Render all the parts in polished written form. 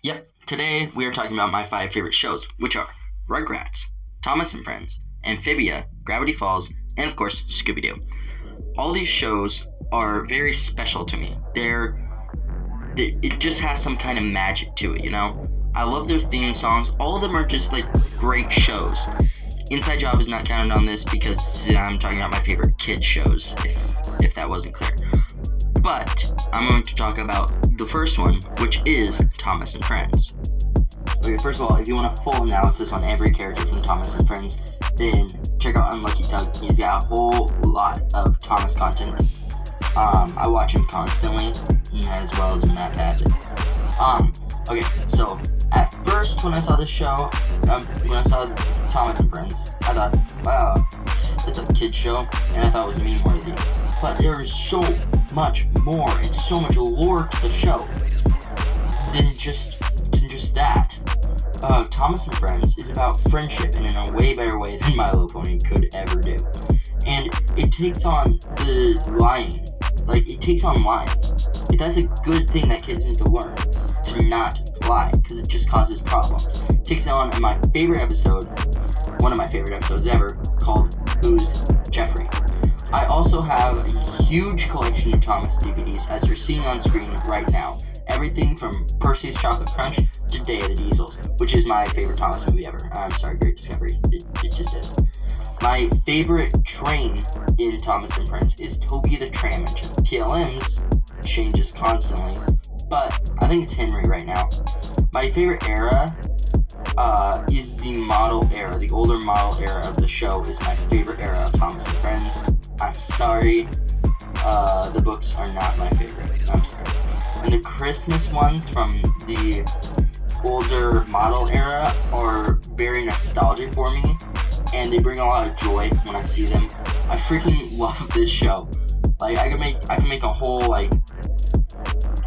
Yep, today we are talking about my 5 favorite shows, which are Rugrats, Thomas and Friends, Amphibia, Gravity Falls, and of course, Scooby Doo. All these shows are very special to me. It just has some kind of magic to it, you know? I love their theme songs. All of them are just like great shows. Inside Job is not counted on this because I'm talking about my favorite kid shows, if that wasn't clear. But I'm going to talk about the first one, which is Thomas and Friends. Okay, first of all, if you want a full analysis on every character from Thomas and Friends, then check out Unlucky Doug. He's got a whole lot of Thomas content. I watch him constantly, as well as Matt Babbitt. Okay, so at first when I saw this show, when I saw Thomas and Friends, I thought, wow, this is a kid show, and I thought it was meme-worthy. But there is so much more, and so much lore to the show than just that. Thomas and Friends is about friendship, and in a way better way than My Little Pony could ever do. And it takes on lying. It takes on lying. That's a good thing that kids need to learn, to not lie, because it just causes problems. It takes on in my favorite episode, one of my favorite episodes ever, called Who's Jeffrey. I also have a huge collection of Thomas DVDs, as you're seeing on screen right now. Everything from Percy's Chocolate Crunch to Day of the Diesels, which is my favorite Thomas movie ever. I'm sorry, Great Discovery. It just is. My favorite train in Thomas and Friends is Toby the Tram Engine. TLM's changes constantly, but I think it's Henry right now. My favorite era is the model era. The older model era of the show is my favorite era of Thomas and Friends. I'm sorry, the books are not my favorite. I'm sorry. And the Christmas ones from the older model era are very nostalgic for me, and they bring a lot of joy when I see them. I freaking love this show. I can make a whole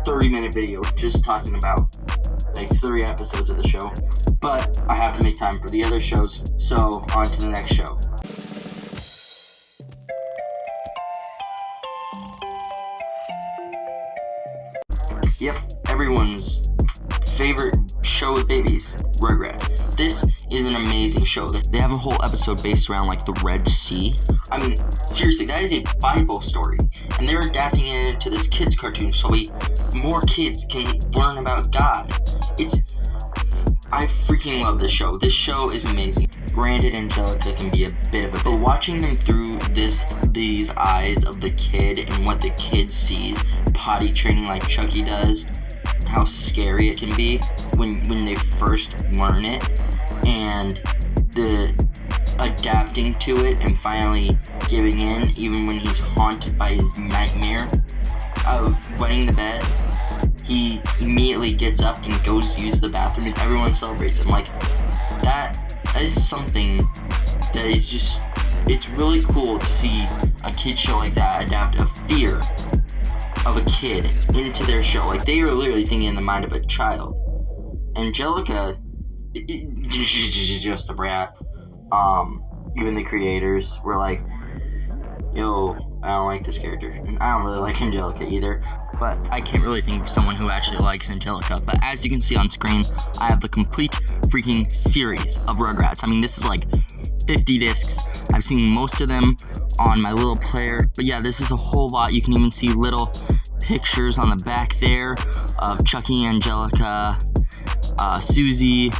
30-minute video just talking about 3 episodes of the show, but I have to make time for the other shows, so on to the next show. Yep, everyone's favorite show with babies, Rugrats. This is an amazing show. They have a whole episode based around the Red Sea. I mean, seriously, that is a Bible story, and they're adapting it into this kids cartoon so more kids can learn about God. I freaking love this show. This show is amazing. Granted, Angelica can be a bit of but watching them through these eyes of the kid and what the kid sees, potty training like Chucky does, how scary it can be when they first learn it, and the adapting to it and finally giving in even when he's haunted by his nightmare of wetting the bed. He immediately gets up and goes to use the bathroom, and everyone celebrates him. That is something that is just, it's really cool to see a kid show like that adapt a fear of a kid into their show. They are literally thinking in the mind of a child. Angelica, she's just a brat. Even the creators were like, yo, I don't like this character. And I don't really like Angelica either. But I can't really think of someone who actually likes Angelica. But as you can see on screen, I have the complete freaking series of Rugrats. I mean, this is 50 discs. I've seen most of them on my little player. But yeah, this is a whole lot. You can even see little pictures on the back there of Chucky, Angelica, Susie.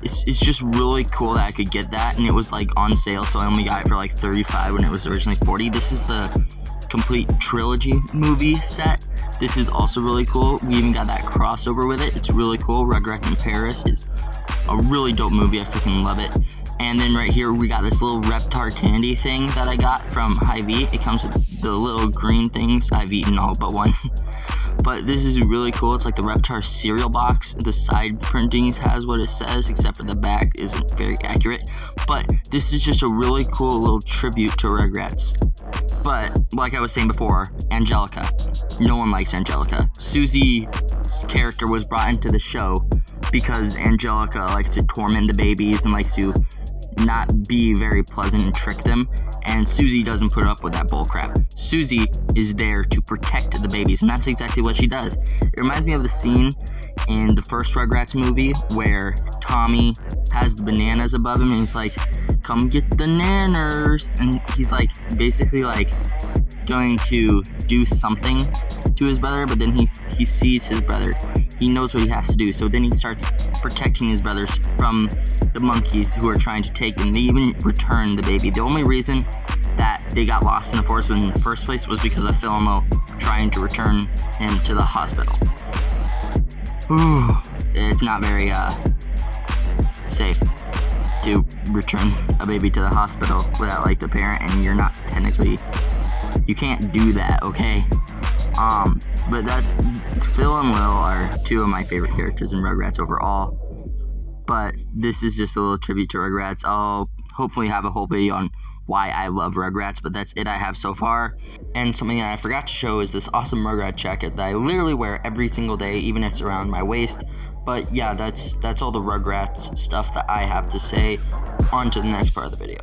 It's just really cool that I could get that. And it was on sale, so I only got it for $35 when it was originally $40. This is the complete trilogy movie set. This is also really cool. We even got that crossover with it. It's really cool. Rugrats in Paris is a really dope movie. I freaking love it. And then right here, we got this little Reptar candy thing that I got from Hy-Vee. It comes with the little green things. I've eaten all but one. But this is really cool. It's the Reptar cereal box. The side printing has what it says, except for the back isn't very accurate. But this is just a really cool little tribute to Rugrats. But, like I was saying before, Angelica. No one likes Angelica. Susie's character was brought into the show because Angelica likes to torment the babies and likes to not be very pleasant and trick them, and Susie doesn't put up with that bullcrap. Susie is there to protect the babies, and that's exactly what she does. It reminds me of the scene in the first Rugrats movie where Tommy has the bananas above him and he's like, come get the nanners, and he's like basically like going to do something to his brother, but then he sees his brother. He knows what he has to do, so then he starts protecting his brothers from the monkeys who are trying to take him. They even return the baby. The only reason that they got lost in the forest in the first place was because of Philmo trying to return him to the hospital. It's not very safe to return a baby to the hospital without like the parent, and you're not technically, you can't do that, okay? But that Phil and Lil are two of my favorite characters in Rugrats overall. But this is just a little tribute to Rugrats. I'll hopefully have a whole video on why I love Rugrats, but that's it I have so far. And something that I forgot to show is this awesome Rugrats jacket that I literally wear every single day, even if it's around my waist. But yeah, that's all the Rugrats stuff that I have to say. On to the next part of the video.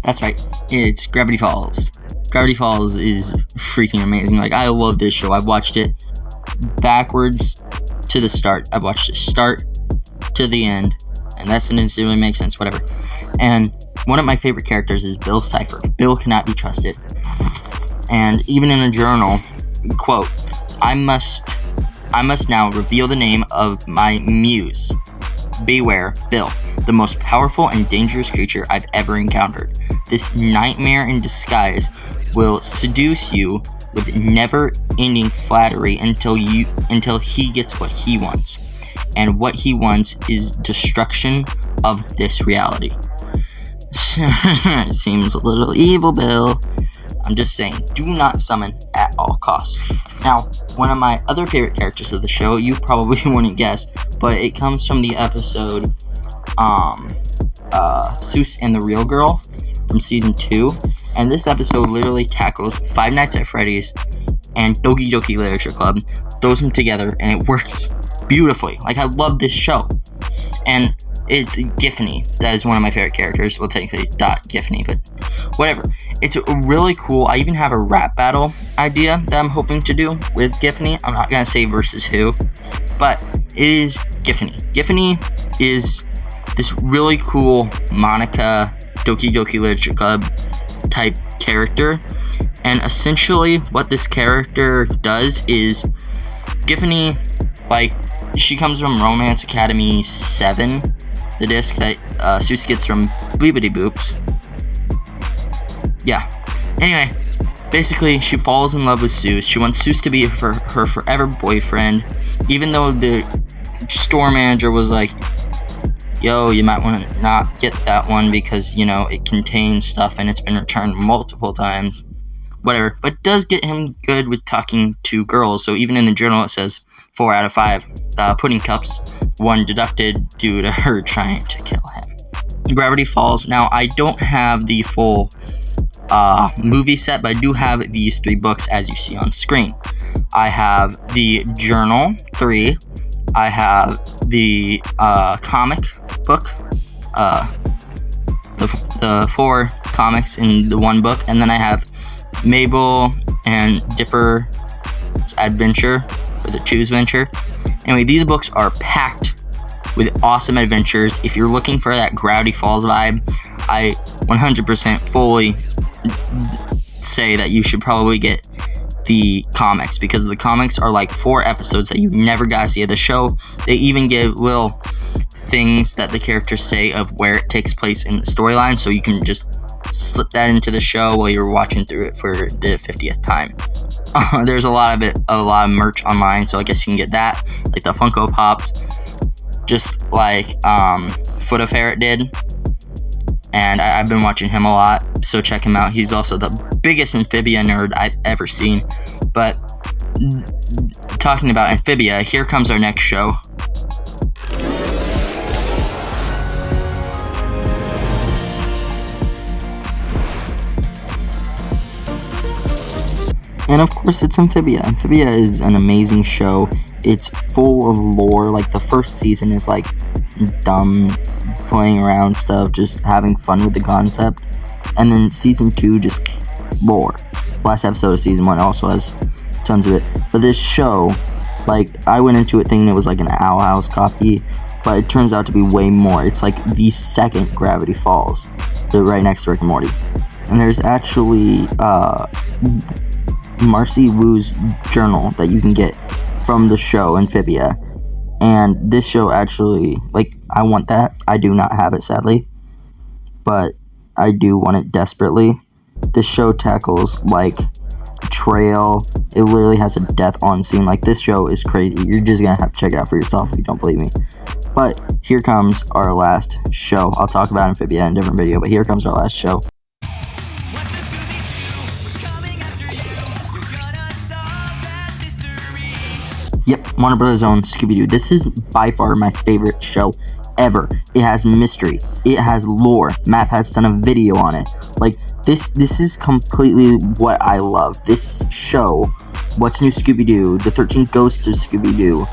That's right, it's Gravity Falls. Gravity Falls is freaking amazing. Like, I love this show. I've watched it backwards to the start. I've watched it start to the end, and that sentence didn't really make sense, whatever. And one of my favorite characters is Bill Cipher. Bill cannot be trusted. And even in the journal, quote, I must now reveal the name of my muse. Beware, Bill, the most powerful and dangerous creature I've ever encountered. This nightmare in disguise will seduce you with never-ending flattery until he gets what he wants. And what he wants is destruction of this reality. It seems a little evil, Bill. I'm just saying, do not summon at all costs. Now, one of my other favorite characters of the show, you probably wouldn't guess, but it comes from the episode Seuss and the Real Girl from season 2. And this episode literally tackles Five Nights at Freddy's and Doki Doki Literature Club, throws them together, and it works beautifully. Like, I love this show. And it's Giffany. That is one of my favorite characters. Well, technically, Dot Giffany, but whatever. It's really cool. I even have a rap battle idea that I'm hoping to do with Giffany. I'm not going to say versus who, but it is Giffany. Giffany is this really cool Monica Doki Doki Literature Club type character. And essentially, what this character does is Giffany, like, she comes from Romance Academy 7, the disc that Seuss gets from Bleepity Boops. Yeah. Anyway, basically, she falls in love with Seuss. She wants Seuss to be her forever boyfriend, even though the store manager was like, yo, you might want to not get that one because, you know, it contains stuff and it's been returned multiple times. Whatever. But it does get him good with talking to girls. So even in the journal, it says 4 out of 5 pudding cups, 1 deducted due to her trying to kill him. Gravity Falls. Now, I don't have the full movie set, but I do have these 3 books as you see on screen. I have the journal 3. I have the comic book, the 4 comics in the 1 book, and then I have Mabel and Dipper's Adventure, or the Choose Venture. Anyway, these books are packed with awesome adventures. If you're looking for that Gravity Falls vibe, I 100% fully say that you should probably get the comics, because the comics are like 4 episodes that you never got to see of the show. They even give little things that the characters say of where it takes place in the storyline, so you can just slip that into the show while you're watching through it for the 50th time. There's a lot of merch online, so I guess you can get that, like the Funko Pops, just like Foot of Ferret did. And I've been watching him a lot, so check him out. He's also the biggest Amphibia nerd I've ever seen. But talking about Amphibia, here comes our next show. And of course, it's Amphibia. Amphibia is an amazing show. It's full of lore. Like, the first season is like dumb, playing around stuff, just having fun with the concept. And then season 2 just lore. Last episode of season 1 also has tons of it. But this show, like, I went into it thinking it was like an Owl House copy, but it turns out to be way more. It's like the second Gravity Falls. They're right next to Rick and Morty. And there's actually Marcy Wu's journal that you can get from the show Amphibia. And this show actually, like, I want that. I do not have it, sadly. But I do want it desperately. This show tackles, like, betrayal. It literally has a death on scene. Like, this show is crazy. You're just gonna have to check it out for yourself if you don't believe me. But here comes our last show. I'll talk about Amphibia in a different video, but here comes our last show. Yep, Warner Brothers' own Scooby Doo. This is by far my favorite show ever. It has mystery. It has lore. Matt has done a video on it. Like, this is completely what I love. This show, What's New Scooby Doo, The 13 Ghosts of Scooby Doo,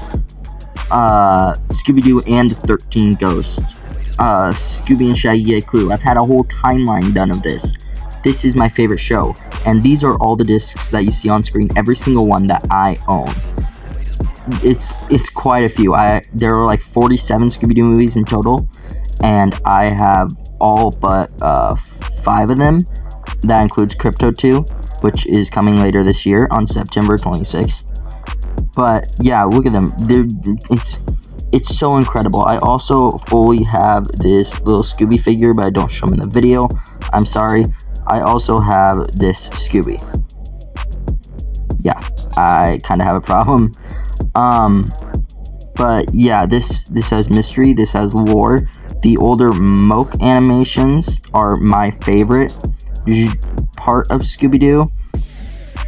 Scooby Doo and the 13 Ghosts, Scooby and Shaggy Get a Clue. I've had a whole timeline done of this. This is my favorite show, and these are all the discs that you see on screen, every single one that I own. It's quite a few. There are like 47 Scooby-Doo movies in total, and I have all but 5 of them. That includes Crypto 2, which is coming later this year on September 26th. But yeah, look at them. It's so incredible. I also fully have this little Scooby figure, but I don't show them in the video. I'm sorry. I also have this Scooby. Yeah, I kind of have a problem. But yeah, this has mystery, this has lore. The older Moke animations are my favorite part of Scooby-Doo.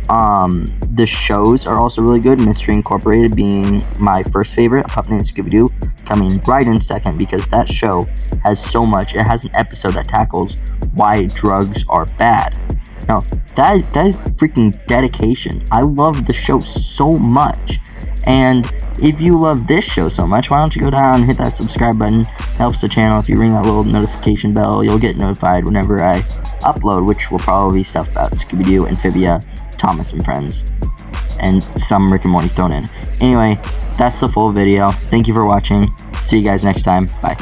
The shows are also really good. Mystery Incorporated being my first favorite. Puppet and Scooby-Doo coming right in second, because that show has so much. It has an episode that tackles why drugs are bad. Now, that is freaking dedication. I love the show so much. And if you love this show so much, why don't you go down and hit that subscribe button? It helps the channel. If you ring that little notification bell, you'll get notified whenever I upload, which will probably be stuff about Scooby-Doo, Amphibia, Thomas and Friends, and some Rick and Morty thrown in. Anyway, that's the full video. Thank you for watching. See you guys next time. Bye.